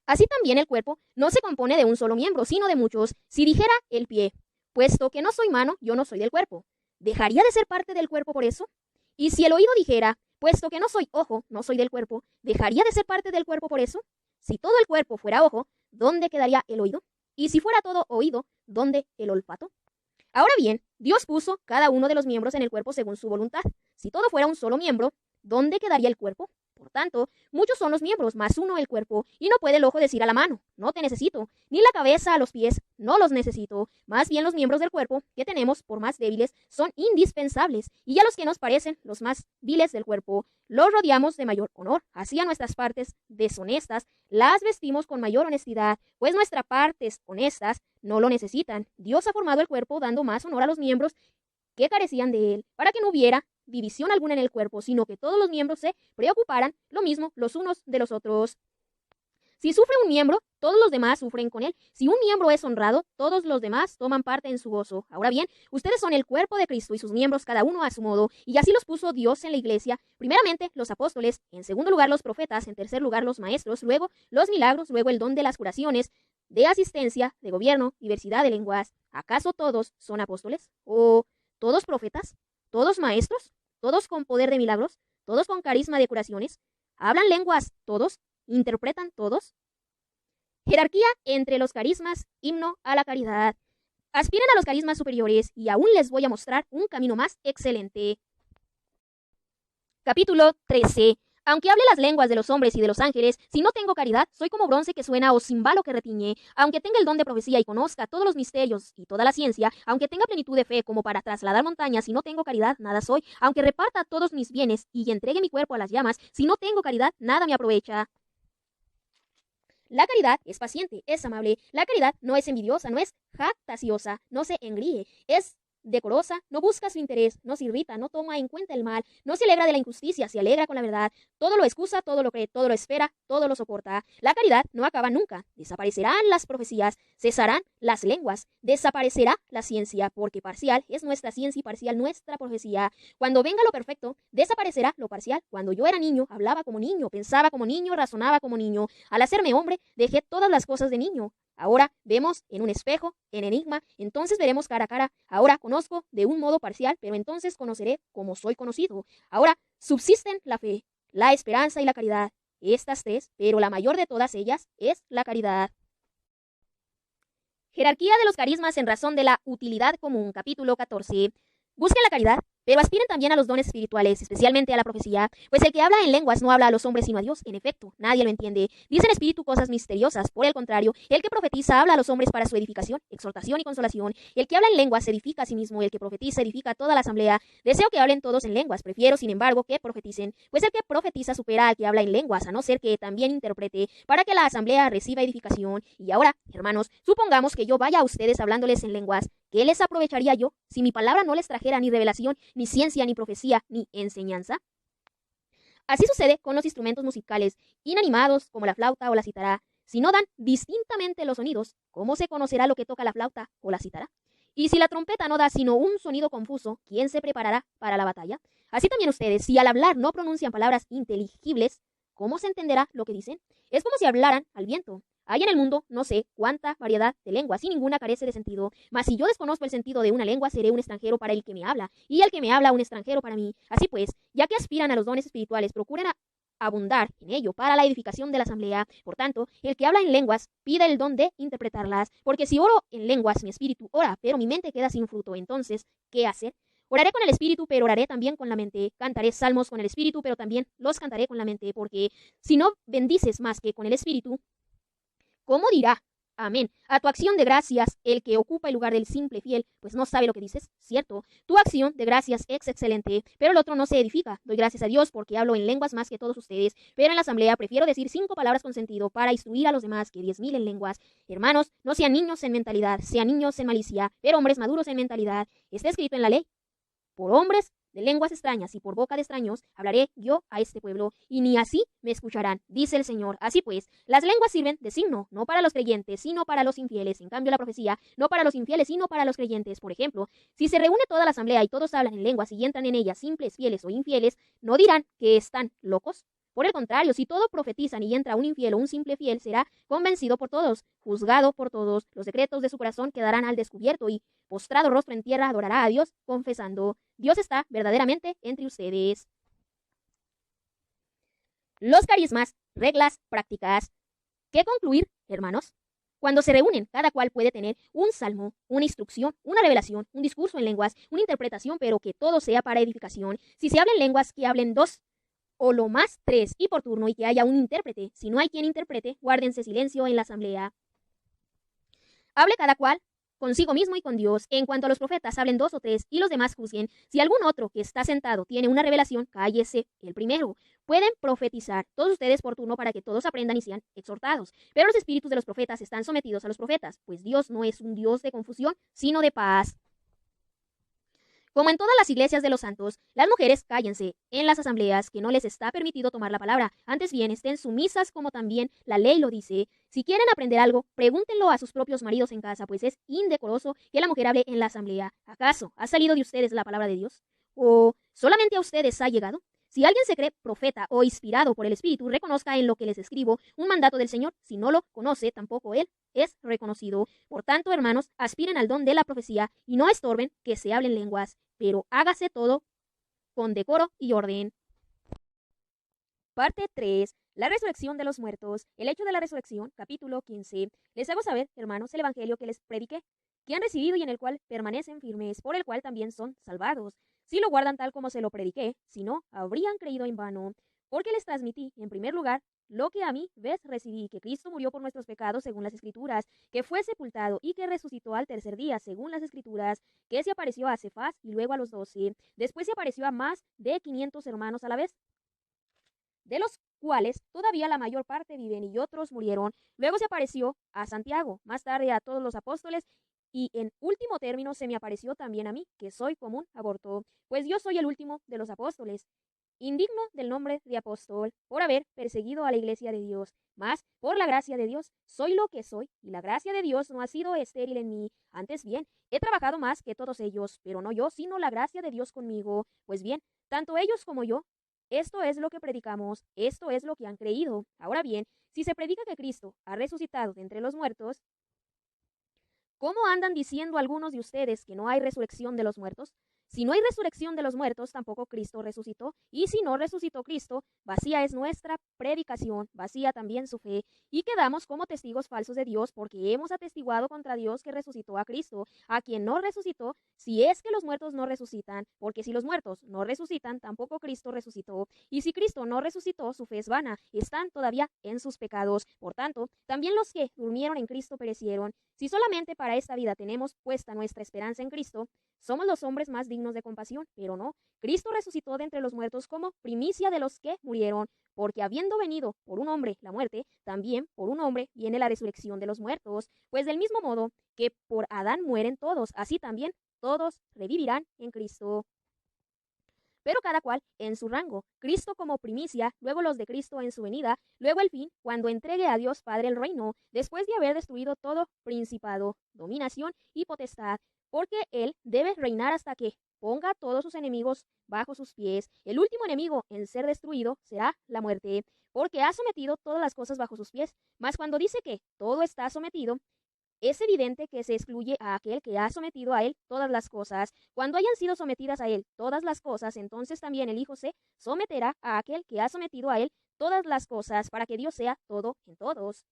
Así también el cuerpo no se compone de un solo miembro, sino de muchos. Si dijera el pie: puesto que no soy mano, yo no soy del cuerpo, ¿dejaría de ser parte del cuerpo por eso? Y si el oído dijera: puesto que no soy ojo, no soy del cuerpo, ¿dejaría de ser parte del cuerpo por eso? Si todo el cuerpo fuera ojo, ¿dónde quedaría el oído? Y si fuera todo oído, ¿dónde el olfato? Ahora bien, Dios puso cada uno de los miembros en el cuerpo según su voluntad. Si todo fuera un solo miembro, ¿dónde quedaría el cuerpo? Por tanto, muchos son los miembros, más uno el cuerpo, y no puede el ojo decir a la mano: no te necesito, ni la cabeza a los pies: no los necesito. Más bien los miembros del cuerpo que tenemos, por más débiles, son indispensables, y a los que nos parecen los más viles del cuerpo, los rodeamos de mayor honor. Así a nuestras partes deshonestas las vestimos con mayor honestidad, pues nuestras partes honestas no lo necesitan. Dios ha formado el cuerpo dando más honor a los miembros que carecían de él, para que no hubiera división alguna en el cuerpo, sino que todos los miembros se preocuparan lo mismo los unos de los otros. Si sufre un miembro, todos los demás sufren con él. Si un miembro es honrado, todos los demás toman parte en su gozo. Ahora bien, ustedes son el cuerpo de Cristo y sus miembros cada uno a su modo, y así los puso Dios en la iglesia: primeramente los apóstoles, en segundo lugar los profetas, en tercer lugar los maestros, luego los milagros, luego el don de las curaciones, de asistencia, de gobierno, diversidad de lenguas. ¿Acaso todos son apóstoles? ¿O todos profetas? ¿Todos maestros? ¿Todos con poder de milagros? ¿Todos con carisma de curaciones? ¿Hablan lenguas todos? ¿Interpretan todos? Jerarquía entre los carismas, himno a la caridad. Aspiren a los carismas superiores, y aún les voy a mostrar un camino más excelente. Capítulo 13. Aunque hable las lenguas de los hombres y de los ángeles, si no tengo caridad, soy como bronce que suena o cimbalo que retiñe. Aunque tenga el don de profecía y conozca todos los misterios y toda la ciencia, aunque tenga plenitud de fe como para trasladar montañas, si no tengo caridad, nada soy. Aunque reparta todos mis bienes y entregue mi cuerpo a las llamas, si no tengo caridad, nada me aprovecha. La caridad es paciente, es amable. La caridad no es envidiosa, no es jactanciosa, no se engríe, es decorosa, no busca su interés, no se irrita, no toma en cuenta el mal, no se alegra de la injusticia, se alegra con la verdad. Todo lo excusa, todo lo cree, todo lo espera, todo lo soporta. La caridad no acaba nunca. Desaparecerán las profecías, cesarán las lenguas, desaparecerá la ciencia, porque parcial es nuestra ciencia y parcial nuestra profecía. Cuando venga lo perfecto, desaparecerá lo parcial. Cuando yo era niño, hablaba como niño, pensaba como niño, razonaba como niño. Al hacerme hombre, dejé todas las cosas de niño. Ahora vemos en un espejo, en enigma, entonces veremos cara a cara. Ahora conozco de un modo parcial, pero entonces conoceré como soy conocido. Ahora subsisten la fe, la esperanza y la caridad. Estas tres, pero la mayor de todas ellas es la caridad. Jerarquía de los carismas en razón de la utilidad común, capítulo 14. Busquen la caridad, pero aspiren también a los dones espirituales, especialmente a la profecía, pues el que habla en lenguas no habla a los hombres sino a Dios. En efecto, nadie lo entiende. Dice en espíritu cosas misteriosas. Por el contrario, el que profetiza habla a los hombres para su edificación, exhortación y consolación. El que habla en lenguas se edifica a sí mismo, el que profetiza edifica a toda la asamblea. Deseo que hablen todos en lenguas, prefiero sin embargo que profeticen, pues el que profetiza supera al que habla en lenguas, a no ser que también interprete, para que la asamblea reciba edificación. Y ahora, hermanos, supongamos que yo vaya a ustedes hablándoles en lenguas. ¿Qué les aprovecharía yo si mi palabra no les trajera ni revelación, ni ciencia, ni profecía, ni enseñanza? Así sucede con los instrumentos musicales, inanimados como la flauta o la cítara. Si no dan distintamente los sonidos, ¿cómo se conocerá lo que toca la flauta o la cítara? Y si la trompeta no da sino un sonido confuso, ¿quién se preparará para la batalla? Así también ustedes, si al hablar no pronuncian palabras inteligibles, ¿cómo se entenderá lo que dicen? Es como si hablaran al viento. Hay en el mundo no sé cuánta variedad de lenguas y ninguna carece de sentido, mas si yo desconozco el sentido de una lengua, seré un extranjero para el que me habla, y el que me habla un extranjero para mí. Así pues, ya que aspiran a los dones espirituales, procuren abundar en ello para la edificación de la asamblea. Por tanto, el que habla en lenguas pide el don de interpretarlas, porque si oro en lenguas, mi espíritu ora, pero mi mente queda sin fruto. Entonces, ¿qué hacer? Oraré con el espíritu, pero oraré también con la mente. Cantaré salmos con el espíritu, pero también los cantaré con la mente, porque si no bendices más que con el espíritu, ¿cómo dirá? Amén. A tu acción de gracias, el que ocupa el lugar del simple fiel, pues no sabe lo que dices, ¿cierto? Tu acción de gracias es excelente, pero el otro no se edifica. Doy gracias a Dios porque hablo en lenguas más que todos ustedes, pero en la asamblea prefiero decir 5 palabras con sentido para instruir a los demás que 10,000 en lenguas. Hermanos, no sean niños en mentalidad, sean niños en malicia, pero hombres maduros en mentalidad. Está escrito en la ley. Por hombres de lenguas extrañas y por boca de extraños hablaré yo a este pueblo, y ni así me escucharán, dice el Señor. Así pues, las lenguas sirven de signo, no para los creyentes, sino para los infieles. En cambio, la profecía, no para los infieles, sino para los creyentes. Por ejemplo, si se reúne toda la asamblea y todos hablan en lenguas y entran en ella simples, fieles o infieles, ¿no dirán que están locos? Por el contrario, si todos profetizan y entra un infiel o un simple fiel, será convencido por todos, juzgado por todos. Los secretos de su corazón quedarán al descubierto y, postrado rostro en tierra, adorará a Dios, confesando: Dios está verdaderamente entre ustedes. Los carismas, reglas prácticas. ¿Qué concluir, hermanos? Cuando se reúnen, cada cual puede tener un salmo, una instrucción, una revelación, un discurso en lenguas, una interpretación, pero que todo sea para edificación. Si se habla en lenguas, que hablen 2 o lo más 3 y por turno, y que haya un intérprete. Si no hay quien interprete, guárdense silencio en la asamblea. Hable cada cual consigo mismo y con Dios. En cuanto a los profetas, hablen 2 o 3 y los demás juzguen. Si algún otro que está sentado tiene una revelación, cállese el primero. Pueden profetizar todos ustedes por turno para que todos aprendan y sean exhortados. Pero los espíritus de los profetas están sometidos a los profetas, pues Dios no es un Dios de confusión, sino de paz. Como en todas las iglesias de los santos, las mujeres cállense en las asambleas, que no les está permitido tomar la palabra. Antes bien, estén sumisas como también la ley lo dice. Si quieren aprender algo, pregúntenlo a sus propios maridos en casa, pues es indecoroso que la mujer hable en la asamblea. ¿Acaso ha salido de ustedes la palabra de Dios? ¿O solamente a ustedes ha llegado? Si alguien se cree profeta o inspirado por el Espíritu, reconozca en lo que les escribo un mandato del Señor. Si no lo conoce, tampoco él es reconocido. Por tanto, hermanos, aspiren al don de la profecía y no estorben que se hablen lenguas, pero hágase todo con decoro y orden. Parte 3. La resurrección de los muertos. El hecho de la resurrección, capítulo 15. Les hago saber, hermanos, el evangelio que les prediqué, que han recibido y en el cual permanecen firmes, por el cual también son salvados. si lo guardan tal como se lo prediqué, si no, habrían creído en vano. Porque les transmití, en primer lugar, lo que a mi vez recibí, que Cristo murió por nuestros pecados según las Escrituras, que fue sepultado y que resucitó al tercer día según las Escrituras, que se apareció a Cefas y luego a los 12. Después se apareció a más de 500 hermanos a la vez, de los cuales todavía la mayor parte viven y otros murieron. Luego se apareció a Santiago, más tarde a todos los apóstoles, y en último término se me apareció también a mí, que soy como un aborto, pues yo soy el último de los apóstoles, indigno del nombre de apóstol, por haber perseguido a la iglesia de Dios. Mas, por la gracia de Dios, soy lo que soy, y la gracia de Dios no ha sido estéril en mí. Antes bien, he trabajado más que todos ellos, pero no yo, sino la gracia de Dios conmigo. Pues bien, tanto ellos como yo, esto es lo que predicamos, esto es lo que han creído. Ahora bien, si se predica que Cristo ha resucitado de entre los muertos, ¿cómo andan diciendo algunos de ustedes que no hay resurrección de los muertos? Si no hay resurrección de los muertos, tampoco Cristo resucitó. Y si no resucitó Cristo, vacía es nuestra predicación, vacía también su fe. Y quedamos como testigos falsos de Dios, porque hemos atestiguado contra Dios que resucitó a Cristo, a quien no resucitó, si es que los muertos no resucitan. Porque si los muertos no resucitan, tampoco Cristo resucitó. Y si Cristo no resucitó, su fe es vana, están todavía en sus pecados. Por tanto, también los que durmieron en Cristo perecieron. Si solamente para esta vida tenemos puesta nuestra esperanza en Cristo, somos los hombres más dignos de compasión, pero no. Cristo resucitó de entre los muertos como primicia de los que murieron, porque habiendo venido por un hombre la muerte, también por un hombre viene la resurrección de los muertos. Pues del mismo modo que por Adán mueren todos, así también todos revivirán en Cristo. Pero cada cual en su rango, Cristo como primicia, luego los de Cristo en su venida, luego el fin, cuando entregue a Dios Padre el reino, después de haber destruido todo principado, dominación y potestad, porque Él debe reinar hasta que ponga a todos sus enemigos bajo sus pies. El último enemigo en ser destruido será la muerte, porque ha sometido todas las cosas bajo sus pies. Mas cuando dice que todo está sometido, es evidente que se excluye a aquel que ha sometido a él todas las cosas. Cuando hayan sido sometidas a él todas las cosas, entonces también el Hijo se someterá a aquel que ha sometido a él todas las cosas, para que Dios sea todo en todos.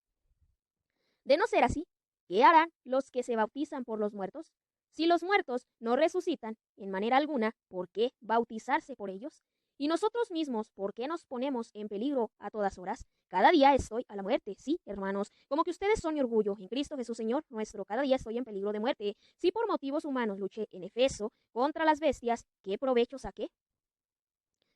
De no ser así, ¿qué harán los que se bautizan por los muertos? Si los muertos no resucitan en manera alguna, ¿por qué bautizarse por ellos? Y nosotros mismos, ¿por qué nos ponemos en peligro a todas horas? Cada día estoy a la muerte, sí, hermanos, como que ustedes son mi orgullo, en Cristo Jesús Señor nuestro, cada día estoy en peligro de muerte. Si por motivos humanos luché en Efeso contra las bestias, ¿qué provecho saqué?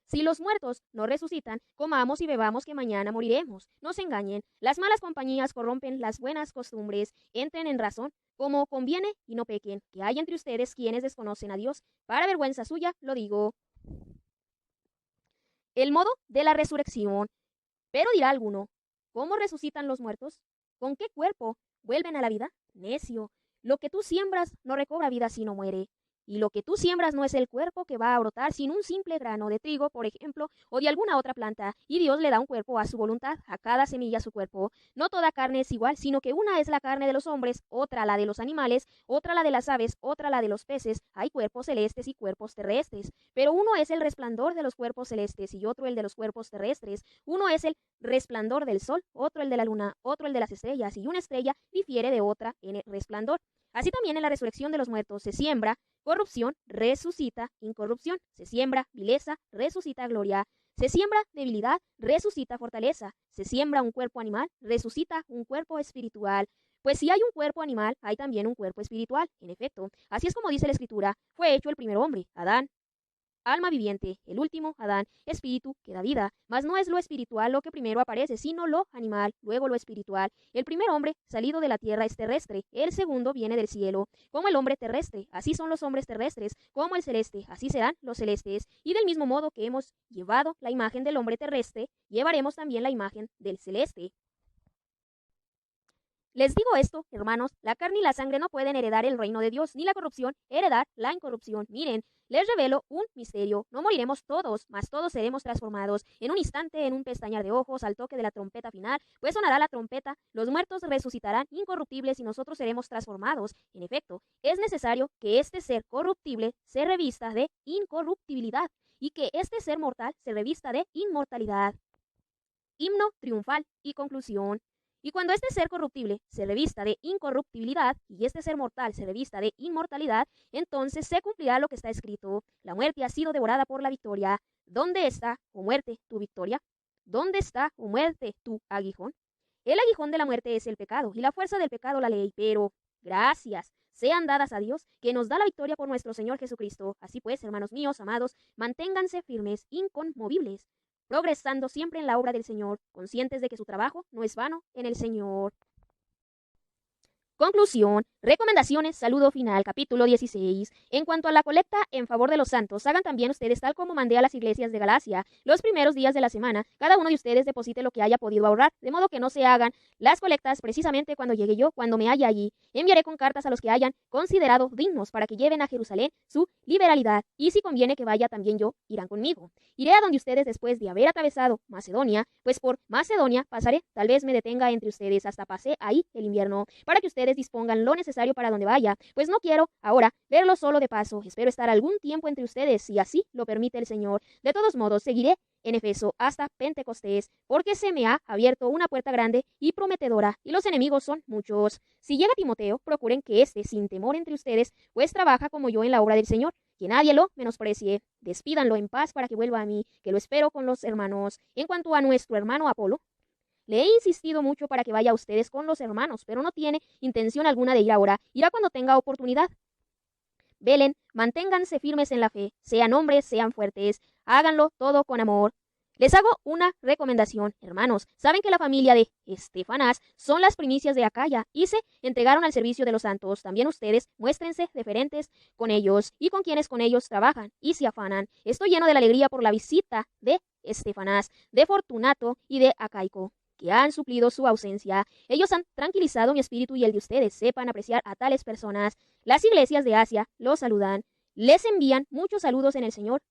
Si los muertos no resucitan, comamos y bebamos que mañana moriremos. No se engañen, las malas compañías corrompen las buenas costumbres. Entren en razón, como conviene, y no pequen, que hay entre ustedes quienes desconocen a Dios. Para vergüenza suya lo digo. El modo de la resurrección. Pero dirá alguno, ¿cómo resucitan los muertos? ¿Con qué cuerpo vuelven a la vida? Necio, lo que tú siembras no recobra vida sino muere. Y lo que tú siembras no es el cuerpo que va a brotar, sino un simple grano de trigo, por ejemplo, o de alguna otra planta. Y Dios le da un cuerpo a su voluntad, a cada semilla su cuerpo. No toda carne es igual, sino que una es la carne de los hombres, otra la de los animales, otra la de las aves, otra la de los peces. Hay cuerpos celestes y cuerpos terrestres. Pero uno es el resplandor de los cuerpos celestes y otro el de los cuerpos terrestres. Uno es el resplandor del sol, otro el de la luna, otro el de las estrellas, y una estrella difiere de otra en el resplandor. Así también en la resurrección de los muertos se siembra corrupción, resucita incorrupción. Se siembra vileza, resucita gloria. Se siembra debilidad, resucita fortaleza. Se siembra un cuerpo animal, resucita un cuerpo espiritual. Pues si hay un cuerpo animal, hay también un cuerpo espiritual. En efecto, así es como dice la Escritura, fue hecho el primer hombre, Adán, alma viviente, el último, Adán, espíritu que da vida. Mas no es lo espiritual lo que primero aparece, sino lo animal, luego lo espiritual. El primer hombre salido de la tierra es terrestre, el segundo viene del cielo. Como el hombre terrestre, así son los hombres terrestres, como el celeste, así serán los celestes. Y del mismo modo que hemos llevado la imagen del hombre terrestre, llevaremos también la imagen del celeste. Les digo esto, hermanos, la carne y la sangre no pueden heredar el reino de Dios, ni la corrupción heredar la incorrupción. Miren, les revelo un misterio. No moriremos todos, mas todos seremos transformados. En un instante, en un pestañear de ojos, al toque de la trompeta final, pues sonará la trompeta, los muertos resucitarán incorruptibles y nosotros seremos transformados. En efecto, es necesario que este ser corruptible se revista de incorruptibilidad y que este ser mortal se revista de inmortalidad. Himno triunfal y conclusión. Y cuando este ser corruptible se revista de incorruptibilidad y este ser mortal se revista de inmortalidad, entonces se cumplirá lo que está escrito: la muerte ha sido devorada por la victoria. ¿Dónde está, oh muerte, tu victoria? ¿Dónde está, oh muerte, tu aguijón? El aguijón de la muerte es el pecado y la fuerza del pecado la ley, pero gracias sean dadas a Dios, que nos da la victoria por nuestro Señor Jesucristo. Así pues, hermanos míos amados, manténganse firmes, inconmovibles, progresando siempre en la obra del Señor, conscientes de que su trabajo no es vano en el Señor. Conclusión, recomendaciones, saludo final, capítulo 16. En cuanto a la colecta en favor de los santos, hagan también ustedes tal como mandé a las iglesias de Galacia. Los primeros días de la semana, cada uno de ustedes deposite lo que haya podido ahorrar, de modo que no se hagan las colectas precisamente cuando llegue yo, cuando me haya allí. Enviaré con cartas a los que hayan considerado dignos para que lleven a Jerusalén su liberalidad, y si conviene que vaya también yo, irán conmigo. Iré a donde ustedes después de haber atravesado Macedonia, pues por Macedonia pasaré, tal vez me detenga entre ustedes hasta pase ahí el invierno, para que ustedes dispongan lo necesario para donde vaya, pues no quiero ahora verlo solo de paso. Espero estar algún tiempo entre ustedes, si así lo permite el Señor. De todos modos, seguiré en Efeso hasta Pentecostés, porque se me ha abierto una puerta grande y prometedora, y los enemigos son muchos. Si llega Timoteo, procuren que éste, sin temor entre ustedes, pues trabaja como yo en la obra del Señor, que nadie lo menosprecie. Despídanlo en paz para que vuelva a mí, que lo espero con los hermanos. En cuanto a nuestro hermano Apolo, le he insistido mucho para que vaya a ustedes con los hermanos, pero no tiene intención alguna de ir ahora. Irá cuando tenga oportunidad. Velen, manténganse firmes en la fe, sean hombres, sean fuertes, háganlo todo con amor. Les hago una recomendación, hermanos. Saben que la familia de Estefanás son las primicias de Acaya y se entregaron al servicio de los santos. También ustedes muéstrense deferentes con ellos y con quienes con ellos trabajan y se afanan. Estoy lleno de la alegría por la visita de Estefanás, de Fortunato y de Acaico, que han suplido su ausencia. Ellos han tranquilizado mi espíritu y el de ustedes. Sepan apreciar a tales personas. Las iglesias de Asia los saludan. Les envían muchos saludos en el Señor.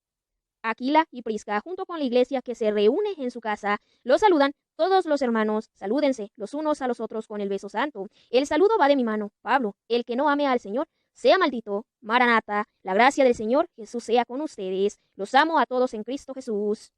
Aquila y Prisca, junto con la iglesia que se reúne en su casa, los saludan todos los hermanos. Salúdense los unos a los otros con el beso santo. El saludo va de mi mano, Pablo. El que no ame al Señor sea maldito. Maranata, la gracia del Señor Jesús sea con ustedes. Los amo a todos en Cristo Jesús.